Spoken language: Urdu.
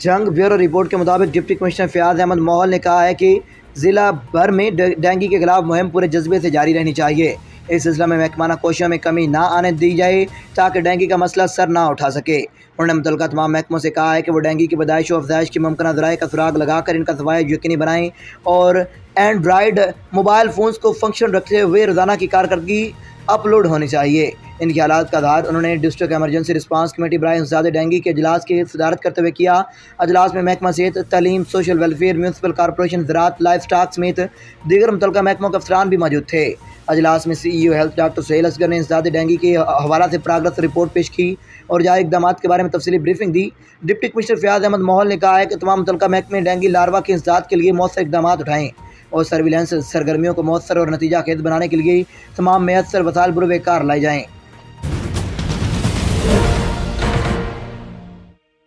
جنگ بیورو رپورٹ کے مطابق ڈپٹی کمشنر فیاض احمد موہل نے کہا ہے کہ ضلع بھر میں ڈینگی کے خلاف مہم پورے جذبے سے جاری رہنی چاہیے۔ اس سلسلہ میں محکمانہ کوششوں میں کمی نہ آنے دی جائے تاکہ ڈینگی کا مسئلہ سر نہ اٹھا سکے۔ انہوں نے متعلقہ تمام محکموں سے کہا ہے کہ وہ ڈینگی کی پیدائش و افزائش کی ممکنہ ذرائع کا سراغ لگا کر ان کا صفائی یقینی بنائیں اور اینڈرائیڈ موبائل فونز کو فنکشن رکھتے ہوئے روزانہ کی کارکردگی اپلوڈ ہونی چاہیے۔ ان کے حالات کا اظہار انہوں نے ڈسٹرکٹ ایمرجنسی رسپانس کمیٹی برائے انسداد ڈینگی کے اجلاس کی صدارت کرتے ہوئے کیا۔ اجلاس میں محکمہ صحت، تعلیم، سوشل ویلفیئر، میونسپل کارپوریشن، زراعت، لائف اسٹاک سمیت دیگر متعلقہ محکموں کے افسران بھی موجود تھے۔ اجلاس میں CEO health doctor Sohail Asghar نے انسداد ڈینگی کے حوالہ سے پروگرس رپورٹ پیش کی اور جاری اقدامات کے بارے میں تفصیلی بریفنگ دی۔ ڈپٹی کمشنر فیاض احمد موہل نے کہا ہے کہ تمام متعلقہ محکمے ڈینگی لاروا کے انسداد کے لیے مؤثر اقدامات اٹھائیں اور سرویلنس سرگرمیوں کو مؤثر اور نتیجہ خیز بنانے کے لیے تمام میسر وسائل بروئے کار لائے جائیں۔